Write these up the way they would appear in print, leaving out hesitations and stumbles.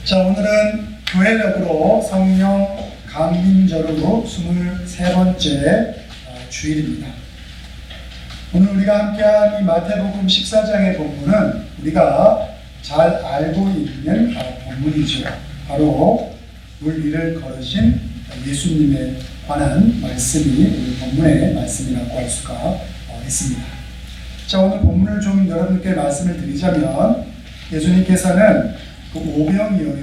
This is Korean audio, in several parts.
자, 오늘은 교회력으로 성령 강림절로 23번째 주일입니다. 오늘 우리가 함께한 이 마태복음 14장의 본문은 우리가 잘 알고 있는 본문이죠. 바로 물 위를 걸으신 예수님에 관한 말씀이 오늘 본문의 말씀이라고 할 수가 있습니다. 자, 오늘 본문을 좀 여러분께 말씀을 드리자면, 예수님께서는 그 오병이어의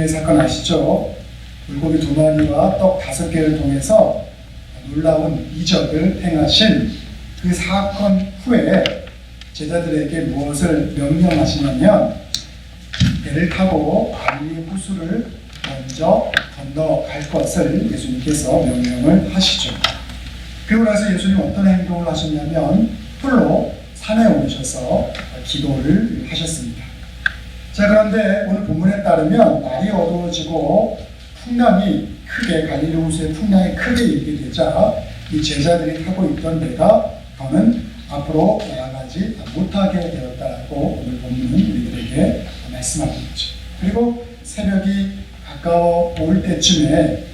사건 아시죠? 물고기 2마리와 떡 5개를 통해서 놀라운 이적을 행하신 그 사건 후에 제자들에게 무엇을 명령하시냐면, 배를 타고 갈릴리 호수를 먼저 건너갈 것을 예수님께서 명령을 하시죠. 그리고 나서 예수님 어떤 행동을 하셨냐면, 홀로 산에 오르셔서 기도를 하셨습니다. 자, 그런데 오늘 본문에 따르면 날이 어두워지고 풍랑이 크게, 갈릴리 호수의 풍랑이 크게 일게 되자 이 제자들이 타고 있던 배가 더는 앞으로 나아가지 못하게 되었다고 오늘 본문은 우리들에게 말씀하고 있죠. 그리고 새벽이 가까워 올 때쯤에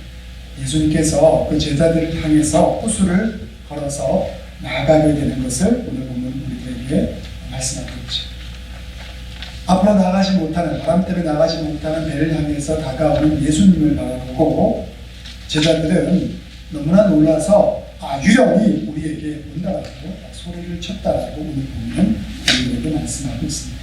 예수님께서 그 제자들을 향해서 호수를 걸어서 나아가게 되는 것을 오늘 본문 우리들에게 말씀하고 있죠. 앞으로 나가지 못하는, 바람 때문에 나가지 못하는 배를 향해서 다가오는 예수님을 바라보고 제자들은 너무나 놀라서 유령이 우리에게 온다라고 소리를 쳤다라고 오늘 보면 우리에게 말씀하고 있습니다.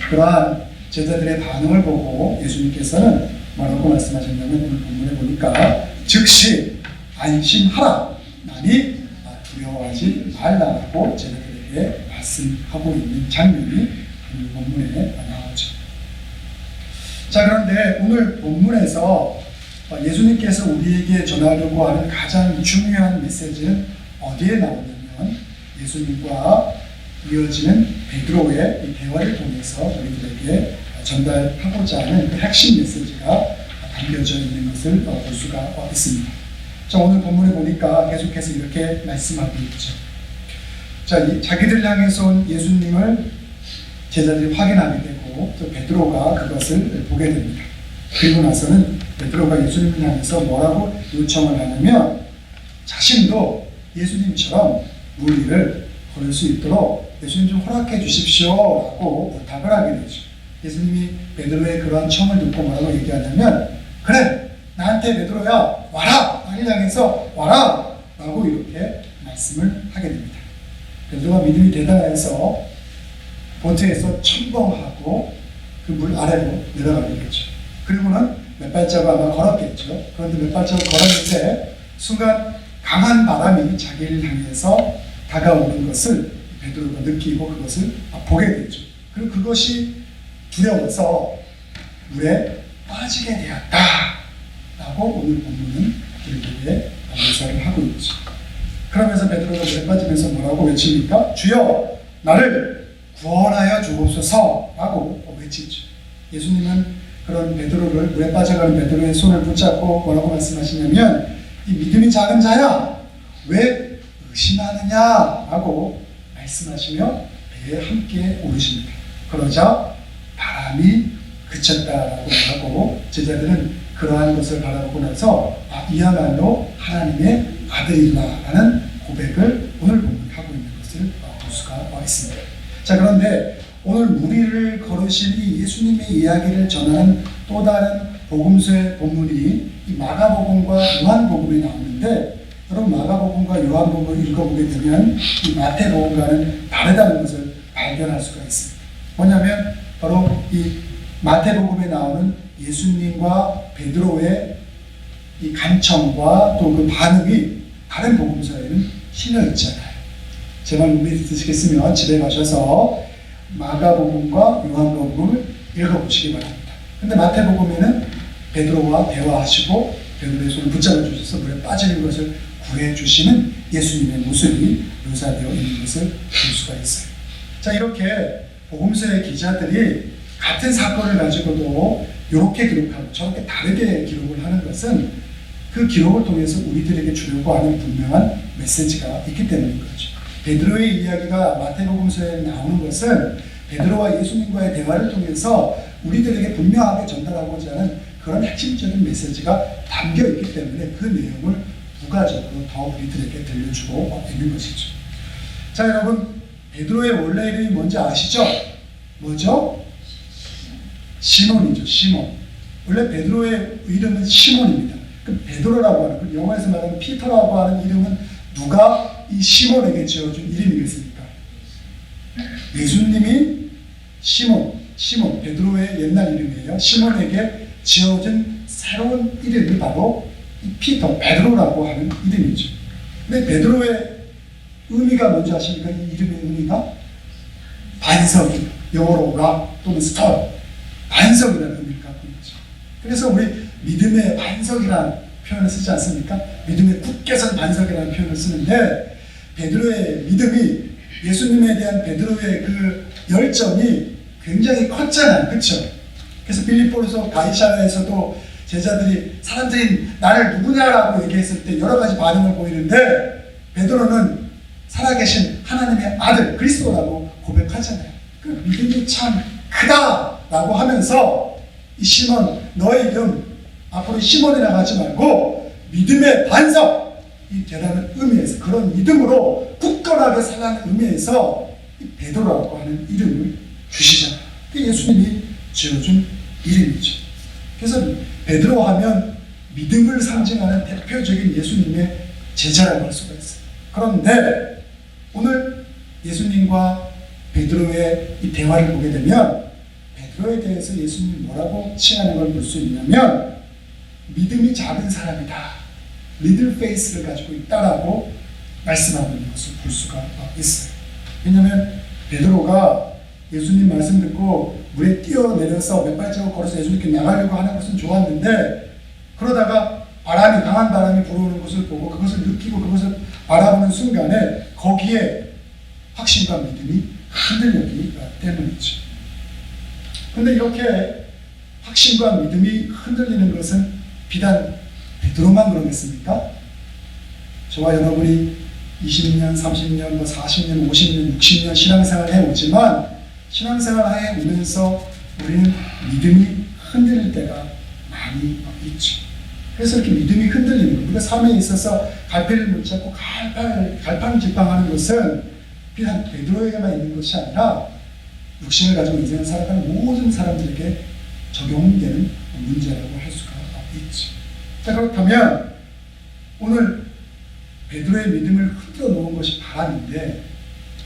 그러한 제자들의 반응을 보고 예수님께서는 뭐라고 말씀하셨냐면, 오늘 본문에 보니까 즉시 안심하라, 나니 두려워하지 말라고 제자들에게 말씀하고 있는 장면이 오늘 본문에 나오죠. 자, 그런데 오늘 본문에서 예수님께서 우리에게 전하려고 하는 가장 중요한 메시지는 어디에 나오냐면, 예수님과 이어지는 베드로의 이 대화를 통해서 우리들에게 전달하고자 하는 그 핵심 메시지가 담겨져 있는 것을 볼 수가 있습니다. 자, 오늘 본문에 보니까 계속해서 이렇게 말씀하고 있죠. 자, 자기들 향해서 온 예수님을 제자들이 확인하게 되고, 또 베드로가 그것을 보게 됩니다. 그리고 나서는 베드로가 예수님을 향해서 뭐라고 요청을 하냐면, 자신도 예수님처럼 물 위를 걸을 수 있도록 예수님 좀 허락해 주십시오 라고 부탁을 하게 되죠. 예수님이 베드로의 그러한 청을 듣고 뭐라고 얘기하냐면, 그래, 나한테 베드로야, 와라! 나를 향해서 와라! 라고 이렇게 말씀을 하게 됩니다. 베드로가 믿음이 대단해서 보트에서 첨벙하고 그 물 아래로 내려가게 되죠. 그리고는 몇 발자국 아마 걸었겠죠. 그런데 몇 발자국 걸었는데 순간 강한 바람이 자기를 향해서 다가오는 것을 베드로가 느끼고 그것을 보게 되죠. 그리고 그것이 두려워서 물에 빠지게 되었다 라고 오늘 본문은 우리에게 묘사를 하고 있죠. 그러면서 베드로가 물에 빠지면서 뭐라고 외칩니까? 주여, 나를 구원하여 주옵소서 라고 외치죠. 예수님은 그런 베드로를, 물에 빠져가는 베드로의 손을 붙잡고 뭐라고 말씀하시냐면, 이 믿음이 작은 자야, 왜 의심하느냐 라고 말씀하시며 배에 함께 오르십니다. 그러자 바람이 그쳤다라고 말하고, 제자들은 그러한 것을 바라보고 나서 이야말로 하나님의 아들이라는 고백을 오늘 하고 있는 것을 볼 수가 있습니다. 자, 그런데 오늘 물 위를 걸으신 이 예수님의 이야기를 전하는 또 다른 복음서의 본문이 이 마가복음과 요한복음에 나오는데, 여러분 마가복음과 요한복음을 읽어보게 되면 이 마태복음과는 다르다는 것을 발견할 수가 있습니다. 뭐냐면 바로 이 마태복음에 나오는 예수님과 베드로의 이 간청과 또 그 반응이 다른 복음서에는 실려 있잖아요. 제 말 믿으시겠으면 집에 가셔서 마가복음과 요한복음을 읽어보시기 바랍니다. 근데 마태복음에는 베드로와 대화하시고 베드로의 손을 붙잡아 주셔서 물에 빠지는 것을 구해 주시는 예수님의 모습이 묘사되어 있는 것을 볼 수가 있어요. 자, 이렇게 복음서의 기자들이 같은 사건을 가지고도 이렇게 기록하고 저렇게 다르게 기록을 하는 것은 그 기록을 통해서 우리들에게 주려고 하는 분명한 메시지가 있기 때문인 거죠. 베드로의 이야기가 마태복음서에 나오는 것은 베드로와 예수님과의 대화를 통해서 우리들에게 분명하게 전달하고자 하는 그런 핵심적인 메시지가 담겨 있기 때문에 그 내용을 부가적으로 더 우리들에게 들려주고 있는 것이죠. 자, 여러분, 베드로의 원래 이름이 뭔지 아시죠? 뭐죠? 시몬이죠. 시몬. 원래 베드로의 이름은 시몬입니다. 그 베드로라고 하는, 그 영어에서 말하는 피터라고 하는 이름은 누가 이 시몬에게 지어준 이름이겠습니까? 예수님이 시몬, 베드로의 옛날 이름이에요. 시몬에게 지어준 새로운 이름이 바로 이 피터, 베드로라고 하는 이름이죠. 근데 베드로의 의미가 뭔지 아십니까? 이 이름의 의미가 반석이, 영어로 락 또는 스톤, 반석이라는 의미를 갖고 있죠. 그래서 우리 믿음의 반석이라는 표현을 쓰지 않습니까? 믿음의 굳게 선 반석이라는 표현을 쓰는데, 베드로의 믿음이, 예수님에 대한 베드로의 그 열정이 굉장히 컸잖아요. 그렇죠? 그래서 빌립보에서 가이사랴에서도 제자들이 사람들이 나를 누구냐라고 얘기했을 때 여러 가지 반응을 보이는데, 베드로는 살아계신 하나님의 아들 그리스도라고 고백하잖아요. 그 믿음이 참 크다라고 하면서, 이 시몬, 너의 이름 앞으로 시몬이라고 하지 말고 믿음의 반석, 이 대단한 의미에서, 그런 믿음으로 굳건하게 살라는 의미에서 이 베드로라고 하는 이름을 주시잖아요. 그게 예수님이 지어준 이름이죠. 그래서 베드로 하면 믿음을 상징하는 대표적인 예수님의 제자라고 할 수가 있어요. 그런데 오늘 예수님과 베드로의 이 대화를 보게 되면 베드로에 대해서 예수님이 뭐라고 칭하는 걸 볼 수 있냐면, 믿음이 작은 사람이다, 리들 페이스를 가지고 있다라고 말씀하고 있는 것을 볼 수가 있어요. 왜냐하면 베드로가 예수님 말씀 듣고 물에 뛰어내려서 몇 발자국 걸어서 예수님께 나가려고 하는 것은 좋았는데, 그러다가 강한 바람이 불어오는 것을 보고 그것을 느끼고 그것을 바라보는 순간에 거기에 확신과 믿음이 흔들리기 때문이죠. 그런데 이렇게 확신과 믿음이 흔들리는 것은 비단 베드로만 그러겠습니까? 저와 여러분이 20년, 30년, 40년, 50년, 60년 신앙생활을 해오지만, 신앙생활을 해오면서 우리는 믿음이 흔들릴 때가 많이 있죠. 그래서 이렇게 믿음이 흔들리는 것, 우리가 삶에 있어서 갈피를 붙잡고 갈팡질팡하는 것은 비단 베드로에게만 있는 것이 아니라 육신을 가지고 인생을 살아가는 모든 사람들에게 적용되는 문제라고 할 수가 있죠. 자, 그렇다면 오늘 베드로의 믿음을 흔들어 놓은 것이 바람인데,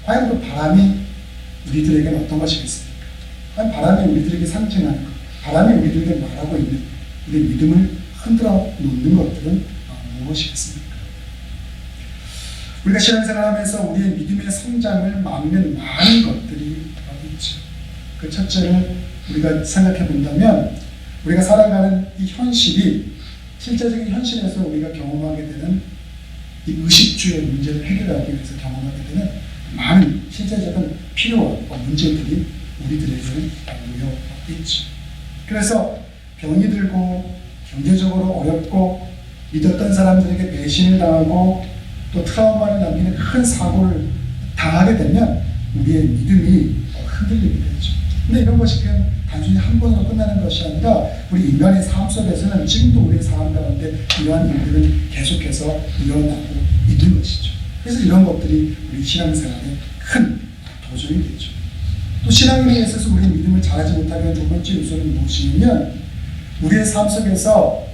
과연 그 바람이 우리들에게는 어떤 것이겠습니까? 과연 바람이 우리들에게 상징하는 것, 바람이 우리들에게 말하고 있는 우리 믿음을 흔들어 놓는 것들은 무엇이겠습니까? 우리가 신앙생활하면서 우리의 믿음의 성장을 막는 많은 것들이 있죠. 그 첫째를 우리가 생각해 본다면, 우리가 살아가는 이 현실이, 실제적인 현실에서 우리가 경험하게 되는 이 의식주의 문제를 해결하기 위해서 경험하게 되는 많은 실제적인 필요와 문제들이 우리들에게는 모여 있죠. 그래서 병이 들고 경제적으로 어렵고 믿었던 사람들에게 배신을 당하고 또 트라우마를 남기는 큰 사고를 당하게 되면 우리의 믿음이 흔들리게 되죠. 근데 이런 것이 그냥 단순히 한 번으로 끝나는 것이 아니라 우리 인간의 삶 속에서는 지금도 우리의 삶 가운데 이러한 일들은 계속해서 일어나고 있는 것이죠. 그래서 이런 것들이 우리 신앙생활에 큰 도전이 되죠. 또 신앙인에 있어서 우리의 믿음을 잘하지 못하게 하는 두 번째 요소는 무엇이냐면, 우리의 삶 속에서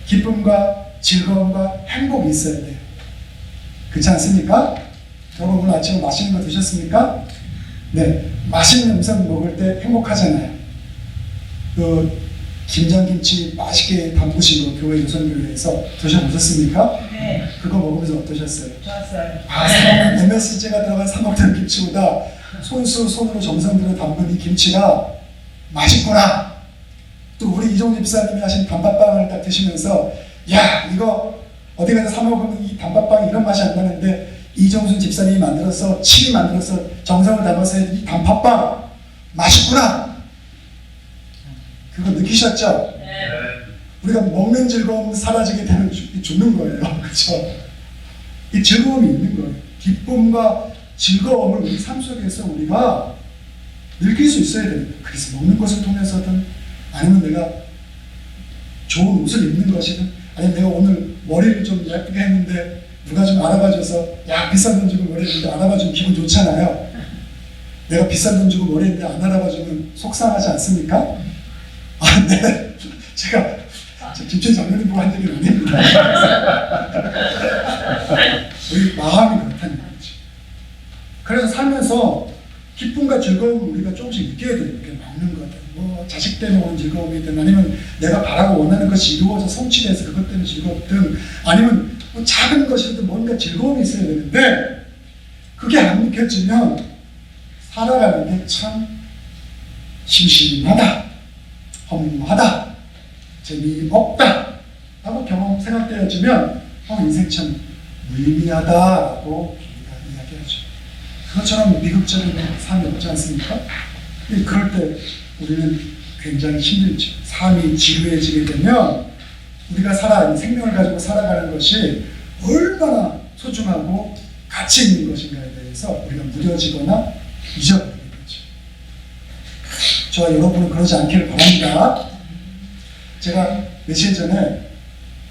기쁨과 즐거움과 행복이 있어야 돼요. 그렇지 않습니까? 여러분 오늘 아침에 맛있는 거 드셨습니까? 네, 맛있는 음식 먹을 때 행복하잖아요. 그 김장김치 맛있게 담그신 거 교회 요선교회에서 드셔보셨습니까? 네. 그거 먹으면서 어떠셨어요? 좋았어요. MSG가 들어간 삼각형 김치보다 손으로 정성 들여 담근 이 김치가 맛있구나. 또 우리 이종립 집사님이 하신 단팥빵을 딱 드시면서, 야, 이거 어디 가서 사 먹으면 이 단팥빵이 이런 맛이 안 나는데 이정순 집사님이 만들어서 친히 만들어서 정성을 담아서 이 단팥빵 맛있구나. 그거 느끼셨죠? 네. 우리가 먹는 즐거움 사라지게 되면 죽는 거예요. 그렇죠? 이 즐거움이 있는 거예요. 기쁨과 즐거움을 우리 삶 속에서 우리가 늙힐 수 있어야 됩니다. 그래서 먹는 것을 통해서든 아니면 내가 좋은 옷을 입는 것이든 아니면 내가 오늘 머리를 좀 예쁘게 했는데 누가 좀 알아봐줘서 야 비싼 돈 주고 머리 했는데 알아봐주면 기분 좋잖아요. 내가 비싼 돈 주고 머리 했는데 안 알아봐주면 속상하지 않습니까? 아, 네. 제가 김철 장로님 보고 한 얘기는 아닙니다. 우리 마음이 그렇다는 거죠. 그래서 살면서 기쁨과 즐거움을 우리가 조금씩 느껴야 돼요. 이렇게 먹는 거든, 뭐 자식 때문에 오는 즐거움이든, 아니면 내가 바라고 원하는 것이 이루어져 성취돼서 그것 때문에 즐겁든, 아니면 뭐 작은 것이든 뭔가 즐거움이 있어야 되는데 그게 안 느껴지면 살아가는 게 참 심심하다, 허무하다, 재미없다 라고 생각되어지면 인생 참 무의미하다라고 우리가 이야기하죠. 그것처럼 미국적인 삶이 없지 않습니까? 그럴 때 우리는 굉장히 힘들죠. 삶이 지루해지게 되면 우리가 생명을 가지고 살아가는 것이 얼마나 소중하고 가치 있는 것인가에 대해서 우리가 무뎌지거나 잊어버리게 되죠. 저와 여러분은 그러지 않기를 바랍니다. 제가 며칠 전에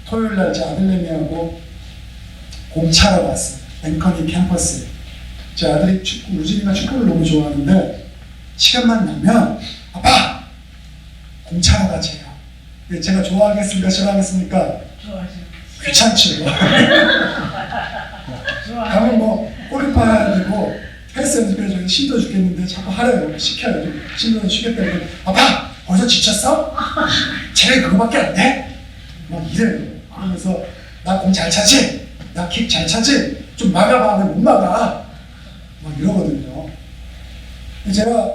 토요일날 제 아들내미하고 공차로 왔어요. 앵커니 캠퍼스에. 제 아들이 우진이가 축구를 너무 좋아하는데 시간만 나면 아빠! 공차로 가재요. 제가 좋아하겠습니까? 싫어하겠습니까? 좋아하죠. 귀찮죠. 가면 뭐 골키퍼 해야 되고 헬스 연습해서 힘들어 죽겠는데 자꾸 하래요. 시켜요. 힘들어 쉬겠다고. 아빠! 벌써 지쳤어? 쟤 그거밖에 안 돼? 막 이래요. 그러면서 나 공 잘 차지? 나 킥 잘 차지? 좀 막아봐. 왜 못 막아? 막 이러거든요. 제가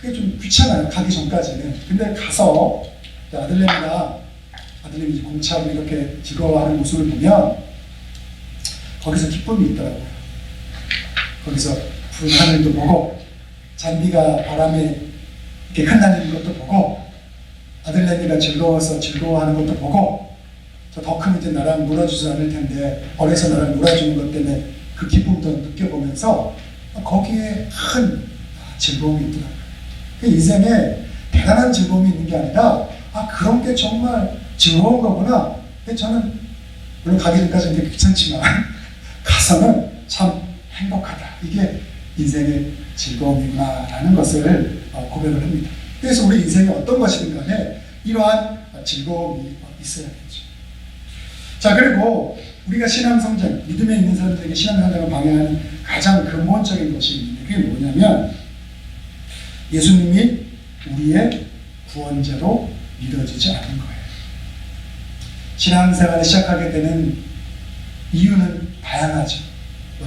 그게 좀 귀찮아요. 가기 전까지는. 근데 가서 아들내미 이제 공차로 이렇게 즐거워하는 모습을 보면 거기서 기쁨이 있더라고요. 거기서 푸른 하늘도 보고 잔디가 바람에 이렇게 흩날리는 것도 보고 아들내미가 즐거워하는 것도 보고 저 더 큰 이제 나랑 놀아주지 않을 텐데 어려서 나랑 놀아주는 것 때문에 그 기쁨도 느껴보면서 거기에 큰 즐거움이 있더라고요. 그 인생에 대단한 즐거움이 있는 게 아니라 그런 게 정말 즐거운 거구나. 저는 물론 가기 전까지 이게 귀찮지만 가서는 참 행복하다. 이게 인생의 즐거움이구나라는 것을 고백을 합니다. 그래서 우리 인생에 어떤 것이든 간에 이러한 즐거움이 있어야겠죠. 자, 그리고 우리가 신앙성장, 믿음에 있는 사람들에게 신앙성장을 방해하는 가장 근본적인 것이 있는데 그게 뭐냐면 예수님이 우리의 구원자로 믿어지지 않은 거예요. 신앙생활을 시작하게 되는 이유는 다양하죠.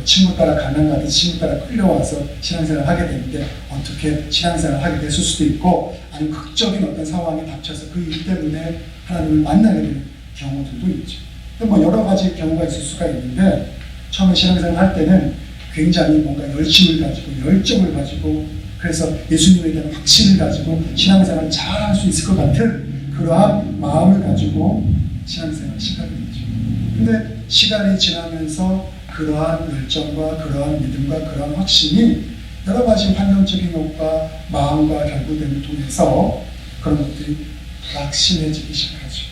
친구 따라 가난가듯 친구 따라 끌려와서 신앙생활을 하게 되는데 어떻게 신앙생활을 하게 됐을 수도 있고 아니면 극적인 어떤 상황에 닥쳐서 그 일 때문에 하나님을 만나게 되는 경우들도 있죠. 뭐 여러 가지 경우가 있을 수가 있는데 처음에 신앙생활을 할 때는 굉장히 뭔가 열심을 가지고 열정을 가지고 그래서 예수님에 대한 확신을 가지고 신앙생활을 잘 할 수 있을 것 같은 그러한 마음을 가지고 신앙생활을 시작하게 되죠. 근데 시간이 지나면서 그러한 열정과 그러한 믿음과 그러한 확신이 여러 가지 환경적인 것과 마음과 결부됨을 통해서 그런 것들이 불확실해지기 시작하죠.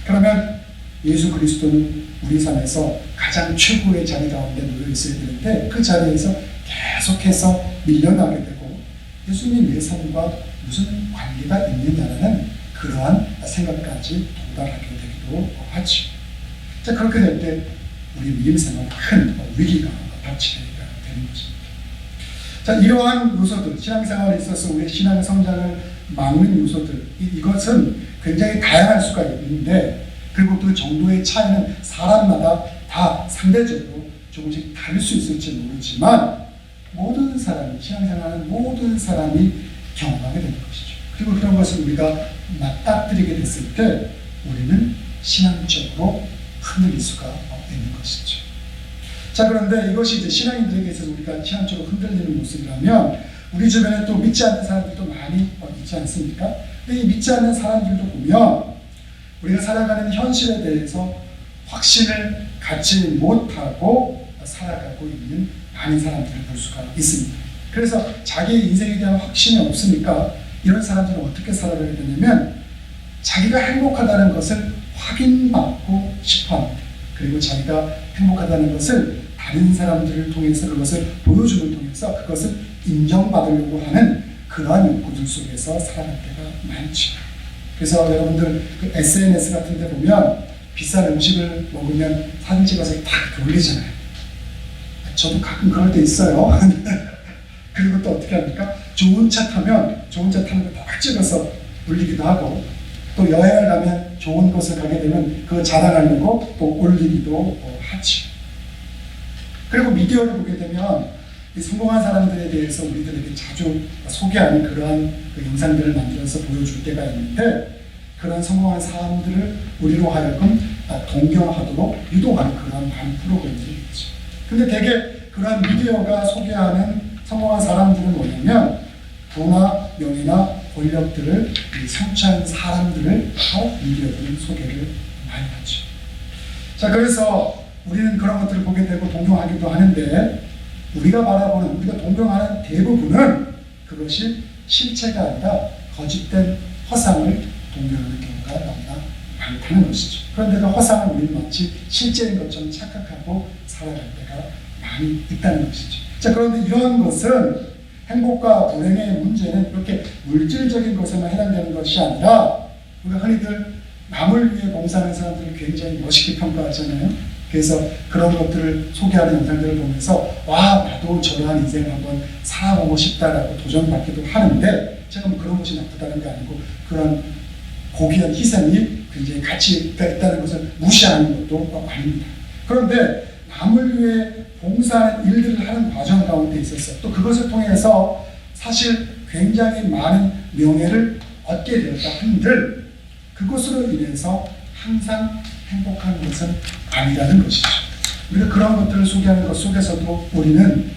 그러면 예수 그리스도는 우리 삶에서 가장 최고의 자리 가운데 놓여 있어야 되는데 그 자리에서 계속해서 밀려나게 되고 예수님 내 삶과 무슨 관계가 있느냐라는 그러한 생각까지 도달하게 되기도 하죠. 자, 그렇게 될 때 우리 믿음생활 큰 위기가 닥치게 되는 것입니다. 자, 이러한 요소들, 신앙생활에 있어서 우리의 신앙 성장을 막는 요소들, 이것은 굉장히 다양할 수가 있는데 그리고 그 정도의 차이는 사람마다 다 상대적으로 조금씩 다를 수 있을지 모르지만 모든 사람이, 신앙생활하는 모든 사람이 경험하게 되는 것이죠. 그리고 그런 것을 우리가 맞닥뜨리게 됐을 때 우리는 신앙적으로 흔들릴 수가 있는 것이죠. 자, 그런데 이것이 이제 신앙인들에게 있어서 우리가 신앙적으로 흔들리는 모습이라면 우리 주변에 또 믿지 않는 사람들도 많이 있지 않습니까? 근데 이 믿지 않는 사람들도 보면 우리가 살아가는 현실에 대해서 확신을 갖지 못하고 살아가고 있는 많은 사람들을 볼 수가 있습니다. 그래서 자기 인생에 대한 확신이 없으니까 이런 사람들은 어떻게 살아가게 되냐면 자기가 행복하다는 것을 확인받고 싶어합니다. 그리고 자기가 행복하다는 것을 다른 사람들을 통해서 그것을 보여주는 통해서 그것을 인정받으려고 하는 그러한 욕구들 속에서 살아갈 때가 많죠. 그래서 여러분들 그 SNS 같은 데 보면 비싼 음식을 먹으면 사진 찍어서 다 이렇게 올리잖아요. 저도 가끔 그럴 때 있어요. 그리고 또 어떻게 합니까? 좋은 차 타면 좋은 차 타는 거 다 찍어서 올리기도 하고, 또 여행을 가면 좋은 곳을 가게 되면 그거 자랑하려고 또 올리기도 하죠. 그리고 미디어를 보게 되면 이 성공한 사람들에 대해서 우리들에게 자주 소개하는 그러한 그 영상들을 만들어서 보여줄 때가 있는데, 그런 성공한 사람들을 우리로 하여금 동경하도록 유도하는 그런 반 프로그램들이 있죠. 근데 대개 그러한 미디어가 소개하는 성공한 사람들은 뭐냐면 부나 명예나 권력들을 성취한 사람들을 미디어들은 소개를 많이 하죠. 자, 그래서 우리는 그런 것들을 보게 되고 동경하기도 하는데, 우리가 바라보는, 우리가 동경하는 대부분은 그것이 실체가 아니라 거짓된 허상을 동경하는 경우가 너무나 많다는 것이죠. 그런데 그 허상을 우리는 마치 실제인 것처럼 착각하고 살아갈 때가 많이 있다는 것이죠. 자, 그런데 이러한 것은 행복과 불행의 문제는 그렇게 물질적인 것에만 해당되는 것이 아니라, 우리가 흔히들 남을 위해 봉사하는 사람들을 굉장히 멋있게 평가하잖아요. 그래서 그런 것들을 소개하는 영상들을 보면서 와, 나도 저러한 인생을 한번 살아보고 싶다라고 도전받기도 하는데, 제가 뭐 그런 것이 나쁘다는 게 아니고 그런 고귀한 희생이 굉장히 가치가 있다는 것을 무시하는 것도 아닙니다. 그런데 남을 위해 봉사하는 일들을 하는 과정 가운데 있어서 또 그것을 통해서 사실 굉장히 많은 명예를 얻게 되었다 한들, 그것으로 인해서 항상 행복한 것은 아니라는 것이죠. 우리가 그런 것들을 소개하는 것 속에서도 우리는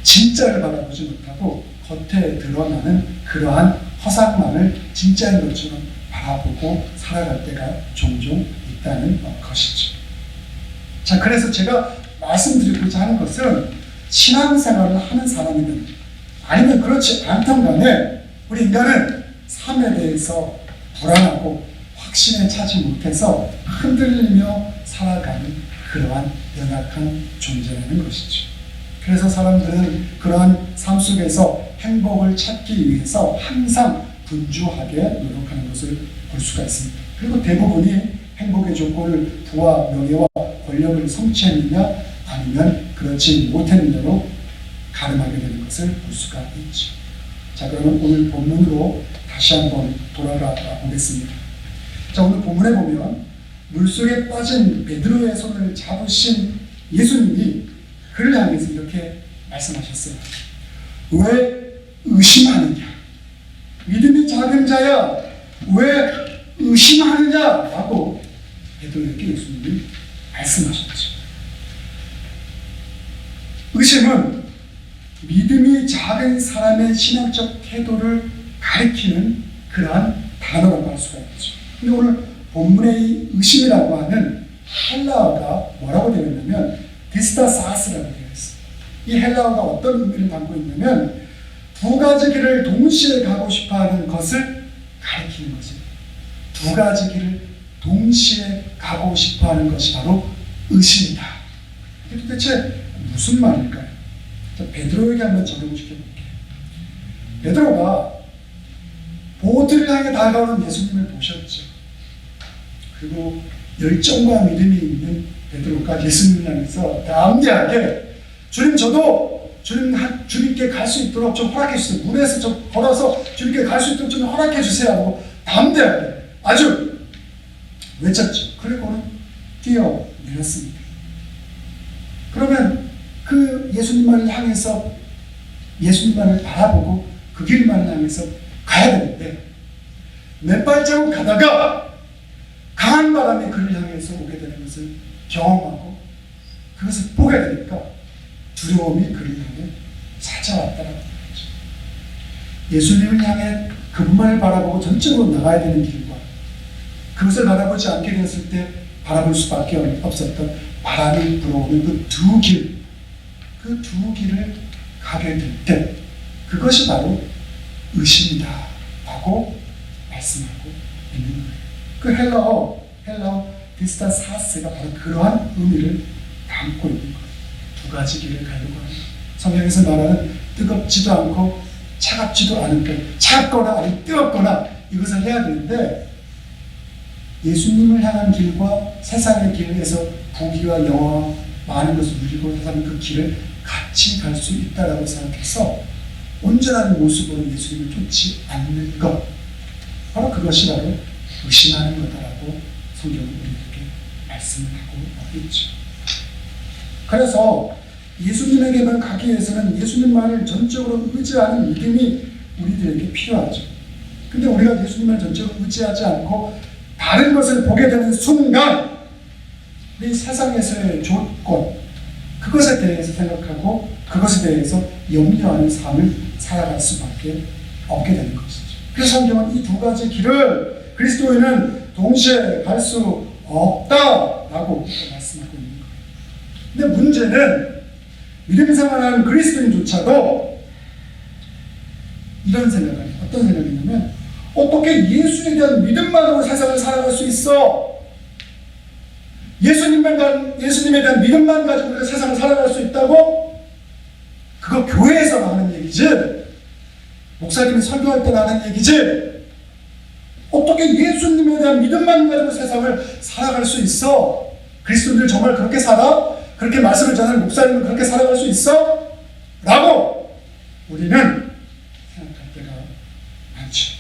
진짜를 바라보지 못하고 겉에 드러나는 그러한 허상만을 진짜인 것처럼 바라보고 살아갈 때가 종종 있다는 것이죠. 자, 그래서 제가 말씀드리고자 하는 것은 신앙생활을 하는 사람이든 아니면 그렇지 않던 간에 우리 인간은 삶에 대해서 불안하고 확신에 차지 못해서 흔들리며 살아가는 그러한 연약한 존재라는 것이죠. 그래서 사람들은 그러한 삶 속에서 행복을 찾기 위해서 항상 분주하게 노력하는 것을 볼 수가 있습니다. 그리고 대부분이 행복의 조건을 부와 명예와 권력을 성취했느냐 아니면 그렇지 못했느냐로 가름하게 되는 것을 볼 수가 있죠. 자, 그러면 오늘 본문으로 다시 한번 돌아가 보겠습니다. 자, 오늘 본문에 보면 물속에 빠진 베드로의 손을 잡으신 예수님이 그를 향해서 이렇게 말씀하셨어요. 왜 의심하느냐? 믿음이 작은 자야, 왜 의심하느냐? 라고 베드로에게 예수님이 말씀하셨죠. 의심은 믿음이 작은 사람의 신앙적 태도를 가리키는 그러한 단어라고 할 수가 있죠. 근데 오늘 본문의 의심이라고 하는 헬라어가 뭐라고 되어 있냐면 디스타사스라고 되어 있어요. 이 헬라어가 어떤 의미를 담고 있냐면 두 가지 길을 동시에 가고 싶어하는 것을 가리키는 것입니다. 두 가지 길을 동시에 가고 싶어하는 것이 바로 의심이다. 이게 도대체 무슨 말일까요? 자, 베드로에게 한번 적용을 시켜볼게요. 베드로가 보트를 향해 다가오는 예수님을 보셨죠. 그리고 열정과 믿음이 있는 베드로가 예수님을 향해서 담대하게 주님, 저도 주님께 갈 수 있도록 좀 허락해 주세요. 물에서 좀 걸어서 주님께 갈 수 있도록 좀 허락해 주세요 하고 담대하게 아주 외쳤죠. 그리고는 뛰어내렸습니다. 그러면 그 예수님만을 향해서 예수님만을 바라보고 그 길만을 향해서 가야 되는데 몇 발자국 가다가 강한 바람이 그를 향해서 오게 되는 것을 경험하고 그것을 보게 되니까 두려움이 그를 향해 찾아왔다는 거죠. 예수님을 향해 그분만을 바라보고 전적으로 나가야 되는 길과 그것을 바라보지 않게 되었을 때 바라볼 수밖에 없었던 바람이 불어오는 그 두 길을 가게 될 때 그것이 바로 의심이다 라고 말씀하고 있는 거예요. 그 헬라어 디스타사스가 바로 그러한 의미를 담고 있는 거예요. 두 가지 길을 가려고 하는 거예요. 성경에서 말하는 뜨겁지도 않고 차갑지도 않은 것, 차갑거나 아니면 뜨겁거나 이것을 해야 되는데 예수님을 향한 길과 세상의 길에서 부귀와 영화 많은 것을 누리고 사는 그 길을 같이 갈 수 있다라고 생각해서 온전한 모습으로 예수님을 쫓지 않는 것, 바로 그것이 바로 의심하는 거다라고 성경은 우리에게 말씀을 하고 있죠. 그래서 예수님에게만 가기 위해서는 예수님만을 전적으로 의지하는 믿음이 우리들에게 필요하죠. 근데 우리가 예수님을 전적으로 의지하지 않고 다른 것을 보게 되는 순간 이 세상에서의 조건, 그것에 대해서 생각하고 그것에 대해서 염려하는 삶을 살아갈 수밖에 없게 되는 것이죠. 그래서 성경은 이 두 가지 길을 그리스도인은 동시에 갈 수 없다라고 말씀하고 있는 거예요. 근데 문제는 믿음 생활하는 그리스도인조차도 이런 생각을 해요. 어떤 생각이냐면 어떻게 예수에 대한 믿음만으로 세상을 살아갈 수 있어? 예수님에 대한 믿음만 가지고 우리가 세상을 살아갈 수 있다고? 그거 교회에서 하는 얘기지. 목사님이 설교할 때 하는 얘기지. 어떻게 예수님에 대한 믿음만 가지고 세상을 살아갈 수 있어? 그리스도인들 정말 그렇게 살아? 그렇게 말씀을 전하는 목사님은 그렇게 살아갈 수 있어? 라고 우리는 생각할 때가 많죠.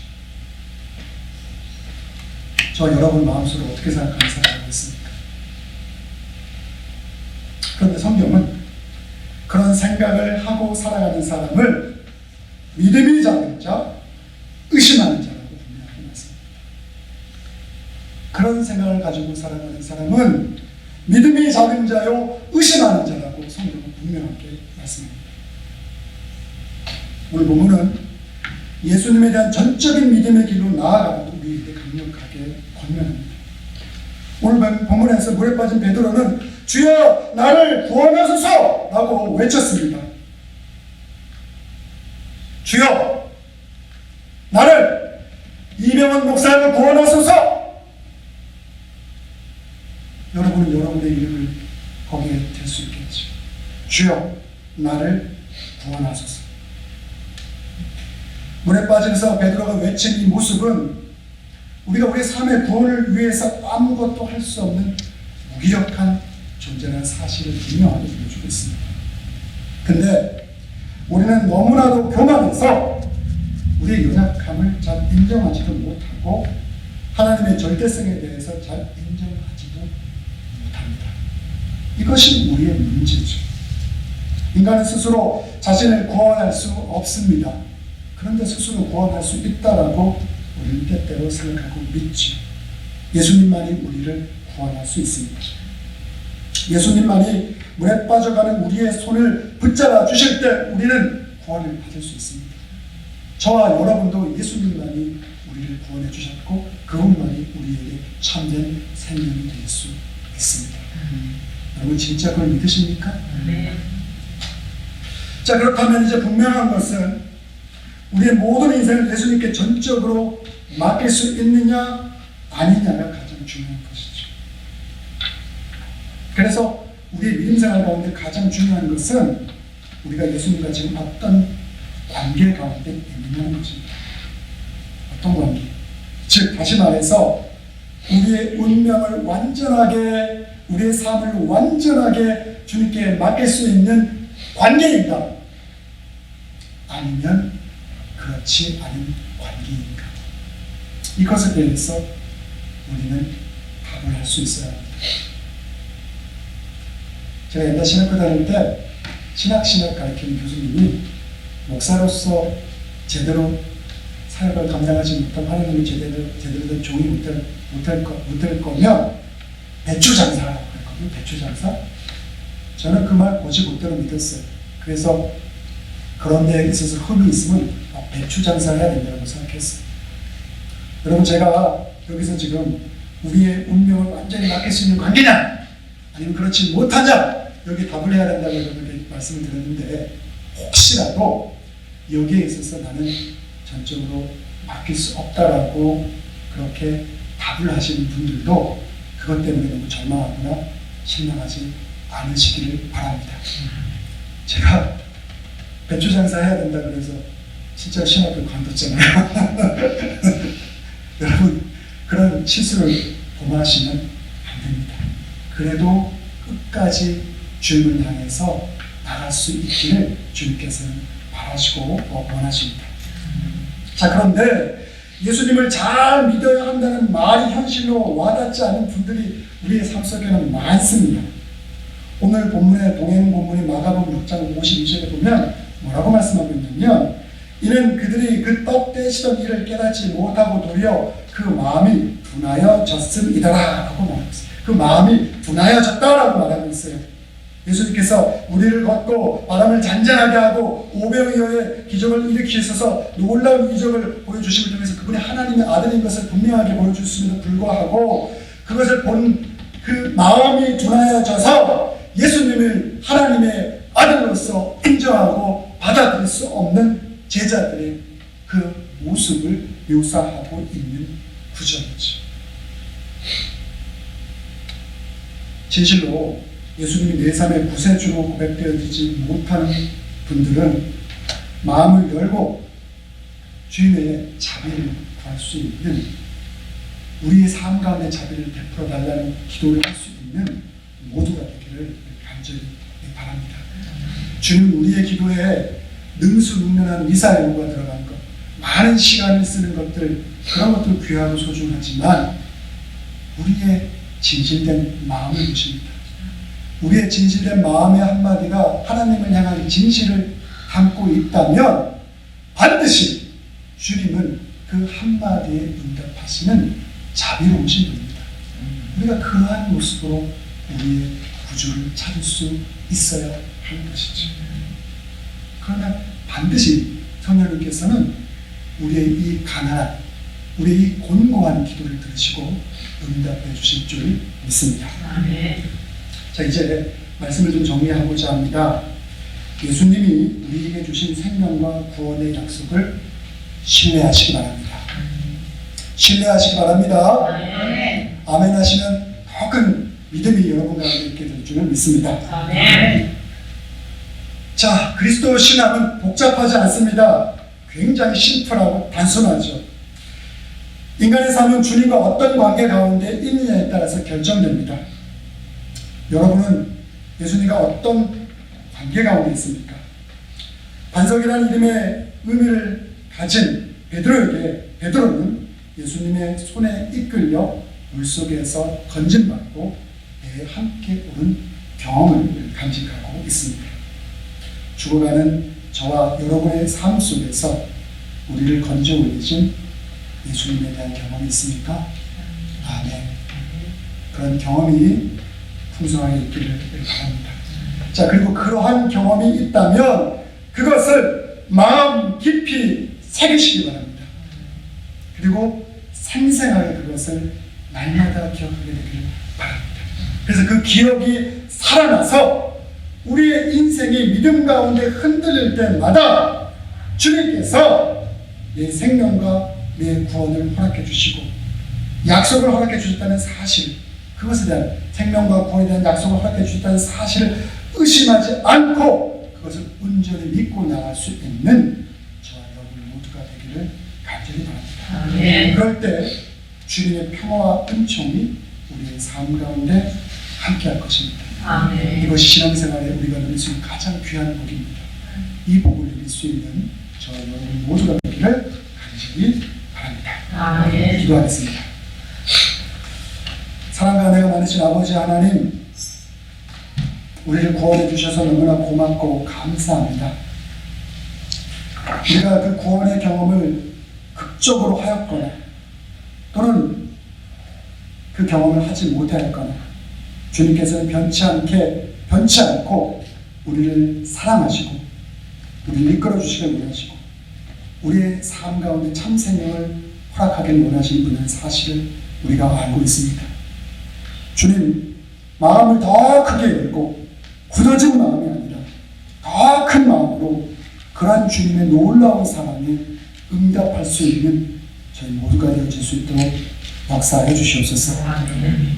저 여러분 마음속으로 어떻게 생각하는 사람이 있습니까? 그런데 성경은 그런 생각을 하고 살아가는 사람을 믿음이 작은 자, 의심하는 자라고 분명하게 말씀합니다. 그런 생각을 가지고 살아가는 사람은 믿음이 작은 자요, 의심하는 자라고 성경은 분명하게 말씀합니다. 오늘 본문은 예수님에 대한 전적인 믿음의 길로 나아가는 우리에게 강력하게 권면합니다. 오늘 본문에서 물에 빠진 베드로는 주여 나를 구원하소서 라고 외쳤습니다. 주여 나를, 이병헌 목사님을 구원하소서. 여러분은 여러분의 이름을 거기에 댈 수 있겠죠. 주여 나를 구원하소서. 물에 빠지면서 베드로가 외친 이 모습은 우리가 우리의 삶의 구원을 위해서 아무것도 할 수 없는 무기력한 존재라는 사실을 분명하게 보여주고 있습니다. 근데 우리는 너무나도 교만해서 우리의 연약함을 잘 인정하지도 못하고 하나님의 절대성에 대해서 잘 인정하지도 못합니다. 이것이 우리의 문제죠. 인간은 스스로 자신을 구원할 수 없습니다. 그런데 스스로 구원할 수 있다라고 우리는 때때로 생각하고 믿죠. 예수님만이 우리를 구원할 수 있습니다. 예수님만이 물에 빠져가는 우리의 손을 붙잡아 주실 때 우리는 구원을 받을 수 있습니다. 저와 여러분도 예수님만이 우리를 구원해 주셨고 그분만이 우리에게 참된 생명이 될 수 있습니다. 여러분 진짜 그걸 믿으십니까? 네. 자, 그렇다면 이제 분명한 것은 우리의 모든 인생을 예수님께 전적으로 맡길 수 있느냐 아니냐가 가장 중요한 것이죠. 그래서 우리의 믿음 생활 가운데 가장 중요한 것은 우리가 예수님과 지금 어떤 관계 가운데 있느냐는 것입니다. 어떤 관계? 즉 다시 말해서 우리의 운명을 완전하게, 우리의 삶을 완전하게 주님께 맡길 수 있는 관계인가? 아니면 그렇지 않은 관계인가? 이것에 대해서 우리는 답을 할 수 있어야 합니다. 제가 옛날 신학교 다닐 때 신학 가르치는 교수님이 목사로서 제대로 사역을 감당하지 못하고 하나님을 제대로 된 종이 못할 거면 배추 장사라고 했거든요. 배추 장사. 저는 그 말 고지 못대로 믿었어요. 그래서 그런 데에 있어서 흠이 있으면 배추 장사를 해야 된다고 생각했어요. 여러분 제가 여기서 지금 우리의 운명을 완전히 맡길 수 있는 관계냐 아니면 그렇지 못하냐 여기 답을 해야 된다고 이렇게 말씀을 드렸는데 혹시라도 여기에 있어서 나는 전적으로 맡길 수 없다라고 그렇게 답을 하시는 분들도 그것 때문에 너무 절망하거나 실망하지 않으시기를 바랍니다. 제가 배추 장사 해야 된다 그래서 진짜 시험을 관뒀잖아요. 여러분, 그런 실수를 범하시면 안 됩니다. 그래도 끝까지 주님을 향해서 나갈 수 있기를 주님께서는 바라시고 원하십니다. 자, 그런데 예수님을 잘 믿어야 한다는 말이 현실로 와닿지 않은 분들이 우리의 삶 속에는 많습니다. 오늘 본문의 동행 본문이 마가복음 6장 52절에 보면 뭐라고 말씀하고 있냐면, 이는 그들이 그 떡 떼시던 일을 깨닫지 못하고 도리어 그 마음이 둔하여졌음이더라 라고 말하고 있어요. 그 마음이 둔하여졌다라고 말하고 있어요. 예수님께서 우리를 걷고 바람을 잔잔하게 하고 500여의 기적을 일으키셔서 놀라운 이적을 보여주심을 통해서 그분이 하나님의 아들인 것을 분명하게 보여주심에도 불구하고 그것을 본 그 마음이 둔하여져서 예수님을 하나님의 아들로서 인정하고 받아들일 수 없는 제자들의 그 모습을 묘사하고 있는 구절이죠. 진실로 예수님이 내 삶의 구세주로 고백되어지지 못하는 분들은 마음을 열고 주님의 자비를 구할 수 있는, 우리의 삶 가운데 자비를 베풀어 달라는 기도를 할 수 있는 모두가 되기를 간절히 바랍니다. 주님, 우리의 기도에 능수능란한 미사여구가 들어간 것, 많은 시간을 쓰는 것들, 그런 것들 귀하고 소중하지만 우리의 진실된 마음을 보십니다. 우리의 진실된 마음의 한마디가 하나님을 향한 진실을 담고 있다면 반드시 주님은 그 한마디에 응답하시는 자비로우신 분입니다. 우리가 그러한 모습으로 우리의 구주를 찾을 수 있어야 하는 것이죠. 그러나 반드시 성령님께서는 우리의 이 가난한, 우리의 이 곤고한 기도를 들으시고 응답해 주실 줄 믿습니다. 자, 이제 말씀을 좀 정리하고자 합니다. 예수님이 우리에게 주신 생명과 구원의 약속을 신뢰하시기 바랍니다. 신뢰하시기 바랍니다. 아멘 하시면 더 큰 믿음이 여러분 가운데 있게 될 줄을 믿습니다. 자, 그리스도 신앙은 복잡하지 않습니다. 굉장히 심플하고 단순하죠. 인간의 삶은 주님과 어떤 관계 가운데 있느냐에 따라서 결정됩니다. 여러분은 예수님과 어떤 관계 가운데 있습니까? 반석이라는 이름의 의미를 가진 베드로는 예수님의 손에 이끌려 물속에서 건진받고 배에 함께 오른 경험을 간직하고 있습니다. 죽어가는 저와 여러분의 삶 속에서 우리를 건져 올리신 예수님에 대한 경험이 있습니까? 아멘. 그런 경험이 풍성하게 있기를 바랍니다. 자, 그리고 그러한 경험이 있다면 그것을 마음 깊이 새기시기 바랍니다. 그리고 생생하게 그것을 날마다 기억하게 되기를 바랍니다. 그래서 그 기억이 살아나서 우리의 인생이 믿음 가운데 흔들릴 때마다 주님께서 내 생명과 내 구원을 허락해 주시고 약속을 허락해 주셨다는 사실, 그것에 대한 생명과 구원에 대한 약속을 허락해 주셨다는 사실을 의심하지 않고 그것을 온전히 믿고 나갈 수 있는 저와 여러분 모두가 되기를 간절히 바랍니다. 아멘. 그럴 때 주님의 평화와 은총이 우리의 삶 가운데 함께할 것입니다. 아멘. 이것이 신앙생활에 우리가 누릴 수 있는 가장 귀한 복입니다. 이 복을 누릴 수 있는 저와 여러분 모두가 되기를 간절히 바랍니다. 아멘. 기도하겠습니다. 사랑과 은혜가 많으신 아버지 하나님, 우리를 구원해 주셔서 너무나 고맙고 감사합니다. 우리가 그 구원의 경험을 극적으로 하였거나 또는 그 경험을 하지 못하였거나 주님께서는 변치 않고 우리를 사랑하시고 우리를 이끌어 주시길 원하시고 우리의 삶 가운데 참 생명을 허락하길 원하시는 분의 사실을 우리가 알고 있습니다. 주님, 마음을 더 크게 열고 굳어진 마음이 아니라 더 보다 큰 마음으로 그러한 주님의 놀라운 사랑에 응답할 수 있는 저희 모두가 되어질 수 있도록 역사해 주시옵소서.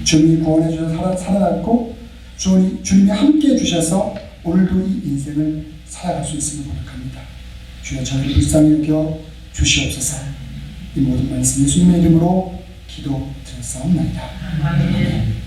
주님이 구원해 주셔서 살아났고 주님이 함께 해주셔서 오늘도 이 인생을 살아갈 수 있음을 고백합니다. 주여 저희를 불쌍히 여겨 주시옵소서. 이 모든 말씀 예수님의 이름으로 기도드렸사옵나이다. 아멘.